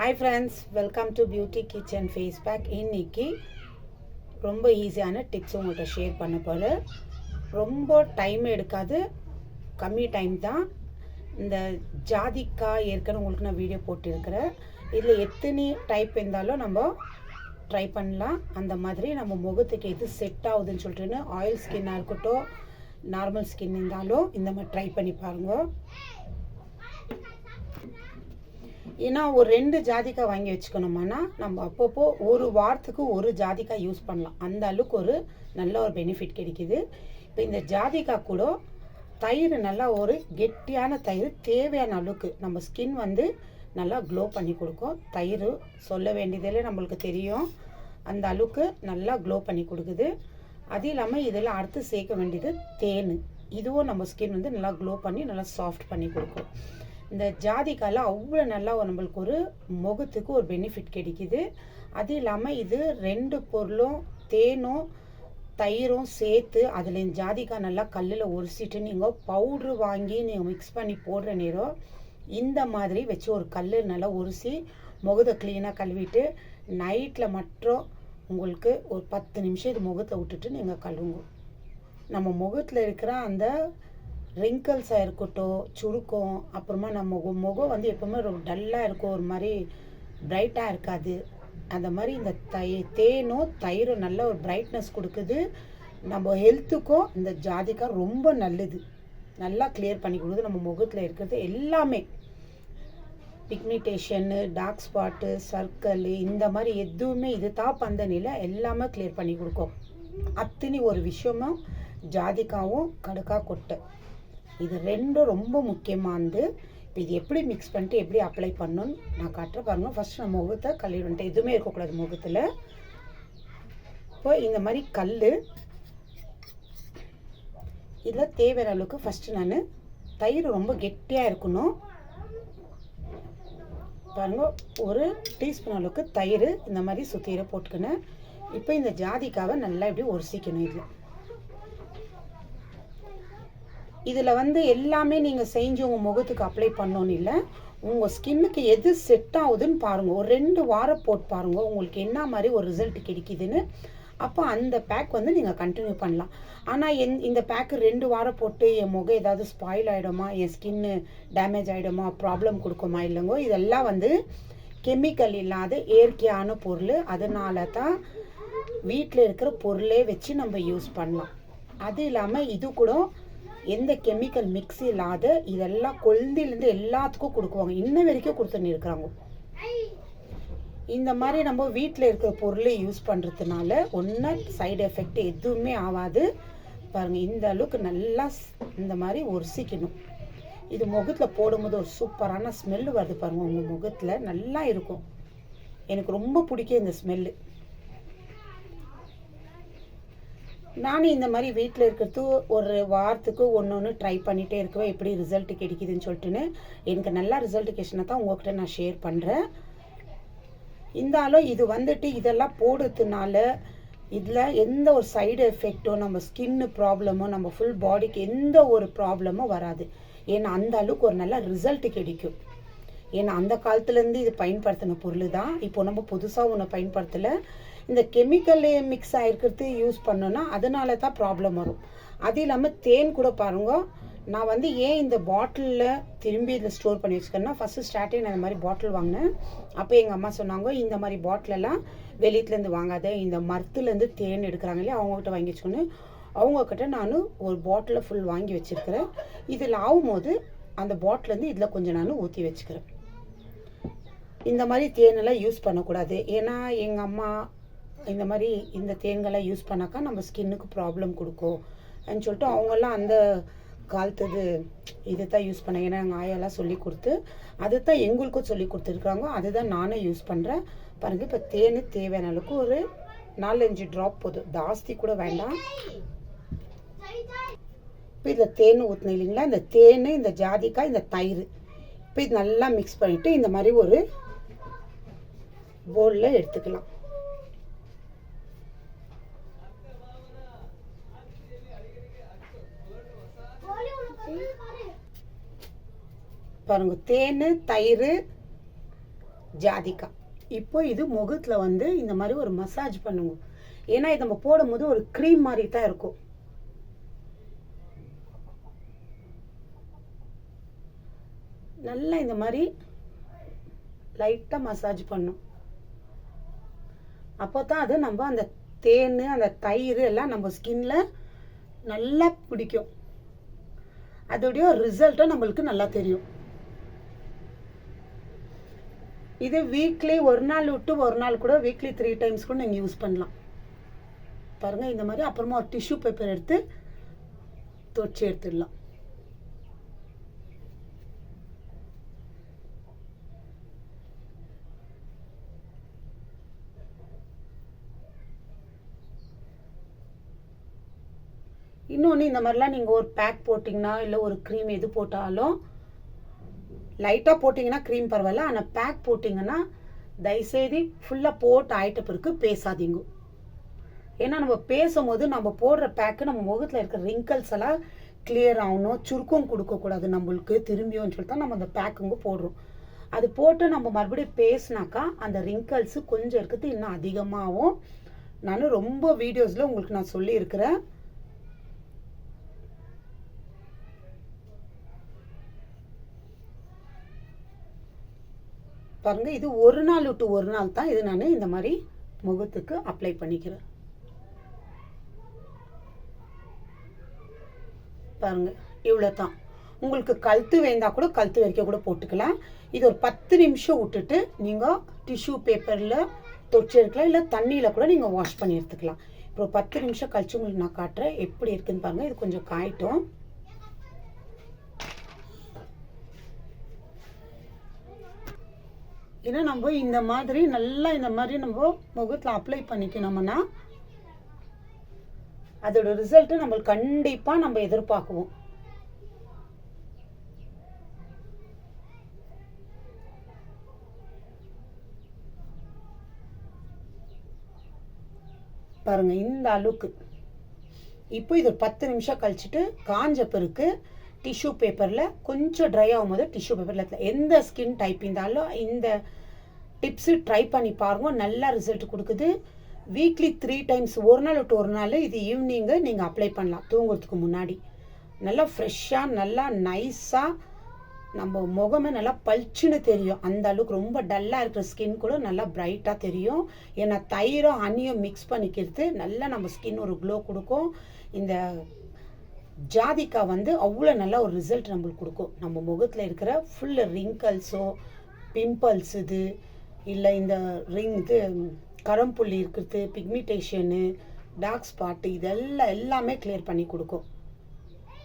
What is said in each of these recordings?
Hi friends, welcome to beauty kitchen face pack. இன்னைக்கு ரொம்ப ஈஸியான டிப்ஸ் உங்கள்கிட்ட ஷேர் பண்ண போகிறேன். ரொம்ப டைம் எடுக்காது, கம்மி டைம் தான். இந்த ஜாதிக்காய் ஏற்கனவே உங்களுக்கு நான் வீடியோ போட்டிருக்கிறேன். இதில் எத்தனை டைப் இருந்தாலும் நம்ம ட்ரை பண்ணலாம். அந்த மாதிரி நம்ம முகத்துக்கு எது செட் ஆகுதுன்னு சொல்லிட்டுன்னு ஆயில் ஸ்கின்னாக இருக்கட்டும், நார்மல் ஸ்கின் இருந்தாலும் இந்த மாதிரி ட்ரை பண்ணி பாருங்கள். ஏன்னா ஒரு 2 ஜாதிக்காய் வாங்கி வச்சுக்கணுமானா நம்ம அப்பப்போ ஒரு வாரத்துக்கு ஒரு ஜாதிக்காய் யூஸ் பண்ணலாம். அந்த அளவுக்கு ஒரு நல்ல ஒரு பெனிஃபிட் கிடைக்குது. இப்போ இந்த ஜாதிக்காய் கூட தயிர், நல்லா ஒரு கெட்டியான தயிர் தேவையான அளவுக்கு நம்ம ஸ்கின் நல்லா க்ளோ பண்ணி கொடுக்கும். தயிர் சொல்ல வேண்டியதில்லை, நம்மளுக்கு தெரியும். அந்த அளவுக்கு நல்லா க்ளோ பண்ணி கொடுக்குது. அது இல்லாமல் இதில் அடுத்து சேர்க்க வேண்டியது தேன். இதுவும் நம்ம ஸ்கின் நல்லா க்ளோ பண்ணி நல்லா சாஃப்ட் பண்ணி கொடுக்கும். இந்த ஜாதிக்காயில் அவ்வளோ நல்லா நம்மளுக்கு ஒரு முகத்துக்கு ஒரு பெனிஃபிட் கிடைக்குது. அது இல்லாமல் இது 2 பொருளும் தேனும் தயிரும் சேர்த்து அதில் இந்த ஜாதிக்காய் நல்லா கல்லில் உரிச்சிட்டு நீங்கள் பவுட்ரு வாங்கி நீங்கள் மிக்ஸ் பண்ணி போடுற நேரம் இந்த மாதிரி வச்சு ஒரு கல் நல்லா உரிசி முகத்தை க்ளீனாக கழுவிட்டு நைட்டில் மட்டும் உங்களுக்கு ஒரு 10 நிமிஷம் இது முகத்தை விட்டுட்டு நீங்கள் கழுவுங்க. நம்ம முகத்தில் இருக்கிற அந்த ரிங்கிள்ஸாக இருக்கட்டும், சுருக்கம், அப்புறமா நம்ம முகம் எப்போவுமே ரொம்ப டல்லாக இருக்கும், ஒரு மாதிரி பிரைட்டாக இருக்காது. அந்த மாதிரி இந்த தேனும் தயிரும் நல்ல ஒரு பிரைட்னஸ் கொடுக்குது. நம்ம ஹெல்த்துக்கும் இந்த ஜாதிக்காய் ரொம்ப நல்லது. நல்லா கிளியர் பண்ணி கொடுக்குது. நம்ம முகத்தில் இருக்கிறது எல்லாமே பிக்னிடேஷனு, டார்க் ஸ்பாட்டு, சர்க்கிள், இந்த மாதிரி எதுவுமே இது தான் பந்தனில் எல்லாமே கிளியர் பண்ணி கொடுக்கும். அத்தனை ஒரு விஷயமும் ஜாதிக்காவும் கடுக்கா கொட்டை, இது 2 ரொம்ப முக்கியமானது. இப்போ இது எப்படி மிக்ஸ் பண்ணிட்டு எப்படி அப்ளை பண்ணணும்னு நான் காட்டுற பாருங்க. ஃபர்ஸ்ட் நம்ம முகத்தை கழுவிட்டு எதுவுமே இருக்கக்கூடாது முகத்தில். இப்போ இந்த மாதிரி கல் இதில் தேவையான அளவுக்கு ஃபஸ்ட்டு நான் தயிர் ரொம்ப கெட்டியாக இருக்கணும் பாருங்க. ஒரு டீஸ்பூன் அளவுக்கு தயிர் இந்த மாதிரி சுத்தீரை போட்டுக்கினேன். இப்போ இந்த ஜாதிக்காவை நல்லா இப்படி உரசிக்கணும். இதில் எல்லாமே நீங்கள் செஞ்சு உங்கள் முகத்துக்கு அப்ளை பண்ணோன்னு இல்லை, உங்கள் ஸ்கின்னுக்கு எது செட் ஆகுதுன்னு பாருங்கள். ஒரு 2 வாரம் போட்டு பாருங்கள் உங்களுக்கு என்ன மாதிரி ஒரு ரிசல்ட் கிடைக்குதுன்னு. அப்போ அந்த பேக் நீங்கள் கண்டினியூ பண்ணலாம். ஆனால் இந்த பேக்கு 2 வாரம் போட்டு என் முகம் ஏதாவது ஸ்பாயில் ஆகிடுமா, என் ஸ்கின்னு டேமேஜ் ஆகிடுமா, ப்ராப்ளம் கொடுக்குமா இல்லைங்கோ. இதெல்லாம் கெமிக்கல் இல்லாத இயற்கையான பொருள். அதனால தான் வீட்டில் இருக்கிற பொருளே வச்சு நம்ம யூஸ் பண்ணலாம். அது இல்லாமல் இது கூட எந்த கெமிக்கல் மிக்ஸ் இல்லாத இதெல்லாம் குழந்தையிலேருந்து எல்லாத்துக்கும் கொடுக்குவாங்க, இன்ன வரைக்கும் கொடுத்துன்னு இருக்கிறாங்க. இந்த மாதிரி நம்ம வீட்டில் இருக்கிற பொருளை யூஸ் பண்ணுறதுனால ஒன்றும் சைடு எஃபெக்ட் எதுவுமே ஆகாது. பாருங்கள், இந்த அளவுக்கு நல்லா இந்த மாதிரி உரசிக்கணும். இது முகத்தில் போடும்போது ஒரு சூப்பரான ஸ்மெல்லு வருது பாருங்கள். உங்கள் முகத்தில் நல்லா இருக்கும். எனக்கு ரொம்ப பிடிக்கும் இந்த ஸ்மெல்லு. நானும் இந்த மாதிரி வீட்டில் இருக்கிறது ஒரு வாரத்துக்கு ஒன்று ட்ரை பண்ணிகிட்டே இருக்குவேன், எப்படி ரிசல்ட் கிடைக்குதுன்னு சொல்லிட்டுன்னு. எனக்கு நல்லா ரிசல்ட் கிடைச்சுன்னா தான் உங்கள்கிட்ட நான் ஷேர் பண்ணுறேன். இருந்தாலும் இது இதெல்லாம் போடுறதுனால இதில் எந்த ஒரு சைடு எஃபெக்டோ, நம்ம ஸ்கின்னு ப்ராப்ளமோ, நம்ம ஃபுல் பாடிக்கு எந்த ஒரு ப்ராப்ளமும் வராது. ஏன்னா அந்த அளவுக்கு ஒரு நல்ல ரிசல்ட் கிடைக்கும். ஏன்னா அந்த காலத்துலேருந்து இது பயன்படுத்தின பொருள் தான். இப்போ நம்ம புதுசாக ஒன்று பயன்படுத்தலை. இந்த கெமிக்கல் மிக்ஸ் ஆகிருக்கிறது யூஸ் பண்ணோன்னா அதனால தான் ப்ராப்ளம் வரும். அது இல்லாமல் தேன் கூட பாருங்க. நான் ஏன் இந்த பாட்டிலில் திரும்பி இதில் ஸ்டோர் பண்ணி வச்சுக்கேன்னா, ஃபஸ்ட்டு ஸ்டார்டிங் நான் இந்த மாதிரி பாட்டில் வாங்கினேன். அப்போ எங்கள் அம்மா சொன்னாங்க, இந்த மாதிரி பாட்டிலெல்லாம் வெளியிலேருந்து வாங்காத, இந்த மரத்துலேருந்து தேன் எடுக்கிறாங்க இல்லையா, அவங்கக்கிட்ட வாங்கி வச்சுக்கோன்னு. அவங்கக்கிட்ட நான் ஒரு பாட்டிலில் ஃபுல் வாங்கி வச்சுருக்கிறேன். இதில் ஆகும்போது அந்த பாட்டிலேருந்து இதில் கொஞ்சம் நான் ஊற்றி வச்சுக்கிறேன். இந்த மாதிரி தேனெல்லாம் யூஸ் பண்ணக்கூடாது. ஏன்னா எங்கள் அம்மா இந்த மாதிரி இந்த தேன்கள்லாம் யூஸ் பண்ணாக்கா நம்ம ஸ்கின்னுக்கு ப்ராப்ளம் கொடுக்கும் அப்படின்னு சொல்லிட்டு அவங்கெல்லாம் அந்த காலத்துது இது தான் யூஸ் பண்ணேன். ஏன்னா எங்கள் ஆயெல்லாம் சொல்லி கொடுத்து அது தான் எங்களுக்கும் சொல்லி கொடுத்துருக்குறாங்க. அதுதான் நானும் யூஸ் பண்ணுறேன் பாருங்கள். இப்போ தேன் தேவையான அளவுக்கு ஒரு 4-5 ட்ராப் போதும், ஜாஸ்தி கூட வேண்டாம். இப்போ இதில் தேன் ஊற்றினேன் இல்லைங்களா, இந்த தேன், இந்த ஜாதிக்காய், இந்த தயிர், இப்போ இது நல்லா மிக்ஸ் பண்ணிவிட்டு இந்த மாதிரி ஒரு பவுலில் எடுத்துக்கலாம். பாருங்க, தேன், தயிர், ஜாதிக்காய். இப்போ இது முகத்தில் வந்து இந்த மாதிரி ஒரு மசாஜ் பண்ணுங்க. ஏன்னா இது நம்ம போடும்போது ஒரு க்ரீம் மாதிரி தான் இருக்கும். நல்லா இந்த மாதிரி லைட்டாக மசாஜ் பண்ணும். அப்போ தான் அது நம்ம அந்த தேன் அந்த தயிர் எல்லாம் நம்ம ஸ்கின்ல நல்லா பிடிக்கும். அதோடைய ரிசல்ட்டும் நம்மளுக்கு நல்லா தெரியும். இது வீக்லி ஒரு நாள் விட்டு ஒரு நாள் கூட வீக்லி 3 டைம்ஸ் கூட நீங்கள் யூஸ் பண்ணலாம். பாருங்கள் இந்த மாதிரி. அப்புறமா ஒரு டிஷ்யூ பேப்பர் எடுத்து துடைச்சி எடுத்துடலாம். இன்னொன்று, இந்த மாதிரிலாம் நீங்கள் ஒரு பேக் போட்டிங்கன்னா இல்லை ஒரு க்ரீம் எது போட்டாலும் லைட்டாக போட்டிங்கன்னா க்ரீம் பரவாயில்ல. ஆனால் பேக் போட்டிங்கன்னா தயவுசெய்து ஃபுல்லாக போட்டு ஆயிட்ட பிறகு பேசாதீங்க. ஏன்னா நம்ம பேசும்போது நம்ம போடுற பேக்கு நம்ம முகத்தில் இருக்கிற ரிங்கிள்ஸ் எல்லாம் கிளியர் ஆகணும், சுருக்கம் கொடுக்கக்கூடாது நம்மளுக்கு திரும்பியும் சொல்லிட்டு தான் நம்ம அந்த பேக்குங்க போடுறோம். அது போட்டு நம்ம மறுபடியும் பேசினாக்கா அந்த ரிங்கிள்ஸு கொஞ்சம் இருக்கிறது இன்னும் அதிகமாகவும். நான் ரொம்ப வீடியோஸில் உங்களுக்கு நான் சொல்லியிருக்கிறேன். பாருங்க, இது ஒரு நாள் விட்டு ஒரு நாள் தான் இது நான் இந்த மாதிரி முகத்துக்கு அப்ளை பண்ணிக்கிறேன். பாருங்க, இவ்வளோ தான். உங்களுக்கு கழுத்து வேந்தா கூட கழுத்து வரைக்கும் கூட போட்டுக்கலாம். இது ஒரு 10 நிமிஷம் விட்டுட்டு நீங்கள் டிஷ்யூ பேப்பரில் தொச்சு எடுக்கலாம், இல்லை தண்ணியில் கூட நீங்கள் வாஷ் பண்ணி எடுத்துக்கலாம். இப்போ 10 நிமிஷம் கழிச்சு உங்களுக்கு நான் காட்டுறேன் எப்படி இருக்குன்னு பாருங்கள். இது கொஞ்சம் காயட்டும். ஏன்னா நம்ம இந்த மாதிரி நல்லா இந்த மாதிரி நம்ம முகத்தில் அப்ளை பண்ணிக்கணும்னா அதோட ரிசல்ட்டு நம்மளுக்கு கண்டிப்பாக நம்ம எதிர்பார்க்குவோம். பாருங்க இந்த அளவுக்கு. இப்போ இது 10 நிமிஷம் கழிச்சுட்டு காஞ்ச பிறகு டிஷ்யூ பேப்பரில் கொஞ்சம் ட்ரை ஆகும்போது டிஷ்யூ பேப்பரில் எந்த ஸ்கின் டைப் இருந்தாலும் இந்த டிப்ஸு ட்ரை பண்ணி பாருங்க. நல்லா ரிசல்ட் கொடுக்குது. வீக்லி 3 டைம்ஸ், ஒரு நாள் விட்டு ஒரு நாள். இது ஈவினிங்கு நீங்கள் அப்ளை பண்ணலாம் தூங்குறதுக்கு முன்னாடி. நல்லா ஃப்ரெஷ்ஷாக நல்லா நைஸாக நம்ம முகமே நல்லா பளிச்சுன்னு தெரியும். அந்த அளவுக்கு ரொம்ப டல்லாக இருக்கிற ஸ்கின் கூட நல்லா பிரைட்டாக தெரியும். ஏன்னா தயிரும் ஹனியும் மிக்ஸ் பண்ணிக்கிறது நல்லா நம்ம ஸ்கின் ஒரு க்ளோ கொடுக்கும். இந்த ஜாதிக்காய் வந்து அவ்வளோ நல்லா ஒரு ரிசல்ட் நம்மளுக்கு கொடுக்கும். நம்ம முகத்தில் இருக்கிற ஃபுல் ரிங்கிள்ஸோ பிம்பிள்ஸ் இது இல்லை இந்த இது கரம்புள்ளி இருக்கிறது, பிக்மிட்டேஷனு, டார்க் ஸ்பாட்டு, இதெல்லாம் எல்லாமே கிளியர் பண்ணி கொடுக்கும்.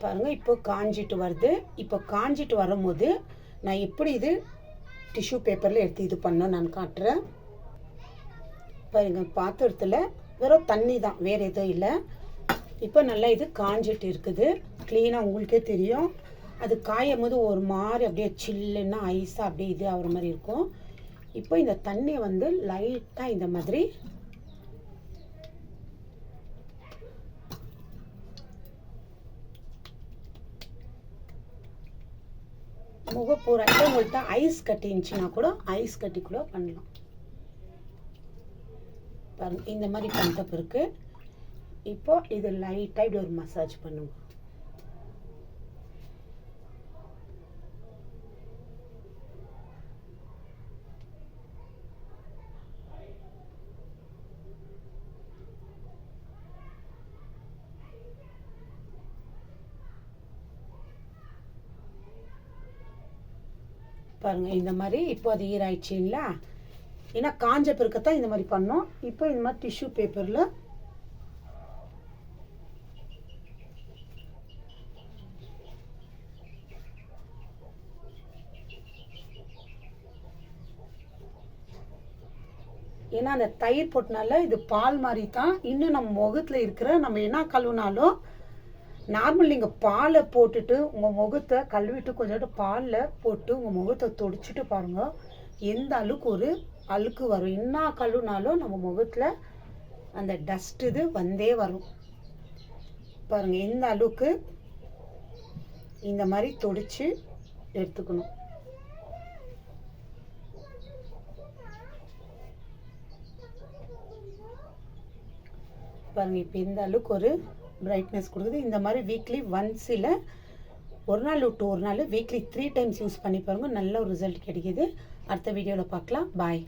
பாருங்கள் இப்போ காஞ்சிட்டு வருது. இப்போ காஞ்சிட்டு வரும்போது நான் எப்படி இது டிஷ்யூ பேப்பரில் எடுத்து இது பண்ணோம் நான் காட்டுறேன். பாருங்கள் பாத்திரத்தில் வெறும் தண்ணி தான், வேறு எதுவும் இல்லை. இப்போ நல்லா இது காஞ்சிட்டு இருக்குது. க்ளீனாக உங்களுக்கே தெரியும். அது காயும் போது ஒரு மாதிரி அப்படியே சில்லுன்னா ஐஸாக அப்படியே இது ஆகிற மாதிரி இருக்கும். இப்போ இந்த தண்ணியை வந்து லைட்டாக இந்த மாதிரி முகப்பூரா உங்கள்கிட்ட ஐஸ் கட்டி இருந்துச்சுன்னா கூட ஐஸ் கட்டி கூட பண்ணலாம். பாருங்க இந்த மாதிரி பண்ணிட்ட பிறகு இப்போ இது லைட்டாக இப்படி ஒரு மசாஜ் பண்ணுங்க. பாருங்க இந்த மாதிரி இப்போ அது ஈராயிடுச்சுங்களா. ஏன்னா காஞ்ச பிறகுத்தான் இந்த மாதிரி பண்ணோம். இப்போ இந்த மாதிரி டிஷ்யூ பேப்பரில் ஏன்னா அந்த தயிர் போட்டனால இது பால் மாதிரி தான். இன்னும் நம்ம முகத்தில் இருக்கிற நம்ம என்ன கழுவினாலும் நார்மல் நீங்கள் பாலை போட்டுட்டு உங்கள் முகத்தை கழுவிட்டு கொஞ்சோண்டு பாலில் போட்டு உங்கள் முகத்தை துடைச்சிட்டு பாருங்கள் எந்த அளவுக்கு ஒரு அழுக்கு வரும். என்ன கழுவினாலும் நம்ம முகத்தில் அந்த டஸ்ட் இது வந்தே வரும். பாருங்கள் எந்த அளவுக்கு இந்த மாதிரி துடைச்சி எடுத்துக்கணும். பாருங்கள் இப்போ இந்த அளவுக்கு ஒரு பிரைட்னஸ் கொடுக்குது. இந்த மாதிரி வீக்லி ஒன்ஸ் இல்லை ஒரு நாள் விட்டு ஒரு நாள் வீக்லி 3 டைம்ஸ் யூஸ் பண்ணி பாருங்கள், நல்ல ஒரு ரிசல்ட் கிடைக்கிது. அடுத்த வீடியோவில் பார்க்கலாம். பாய்.